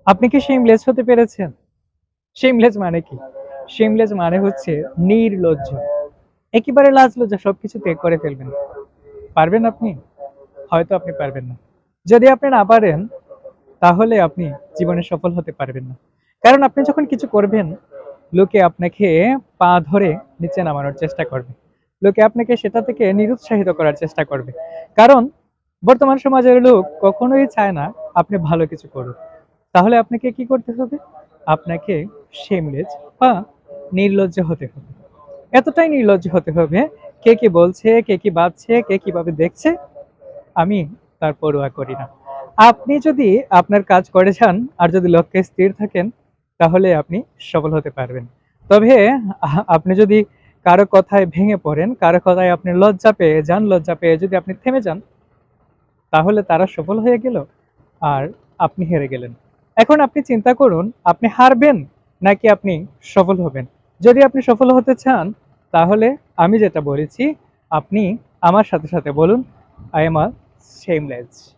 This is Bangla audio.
আপনি কি শেমলেস হতে পেরেছেন? শেমলেস মানে কি? শেমলেস মানে হচ্ছে নির্লজ্জ। একেবারে লাজ লজ্জা সবকিছু ত্যাগ করে ফেলবেন। পারবেন আপনি? হয়তো আপনি পারবেন না। যদি আপনি না পারেন, তাহলে আপনি জীবনে সফল হতে পারবেন না। কারণ আপনি যখন কিছু করবেন, লোকে আপনাকে পা ধরে নিচে নামানোর চেষ্টা করবে। লোকে আপনাকে সেটা থেকে নিরুৎসাহিত করার চেষ্টা করবে। কারণ বর্তমান সমাজের লোক কখনোই চায় না আপনি ভালো কিছু করুন। তাহলে আপনাকে কি করতে হবে? আপনাকে শেমলেস বা নির্লজ্জ হতে হবে। এতটাই নির্লজ্জ হতে হবে, কে কি বলছে, কে কি ভাবছে, কে কিভাবে দেখছে, আমি তার পরোয়া করি না। আপনি যদি আপনার কাজ করে যান আর যদি লক্ষ্যে স্থির থাকেন, তাহলে আপনি সফল হতে পারবেন। তবে আপনি যদি কারো কথায় ভেঙে পড়েন, কারো কথায় আপনি লজ্জা পেয়ে যান, লজ্জা পেয়ে যদি আপনি থেমে যান, তাহলে তারা সফল হয়ে গেল আর আপনি হেরে গেলেন। এখন আপনি চিন্তা করুন, আপনি হারবেন নাকি আপনি সফল হবেন। যদি আপনি সফল হতে চান, তাহলে আমি যেটা বলেছি আপনি আমার সাথে সাথে বলুন, আই এম আ shameless.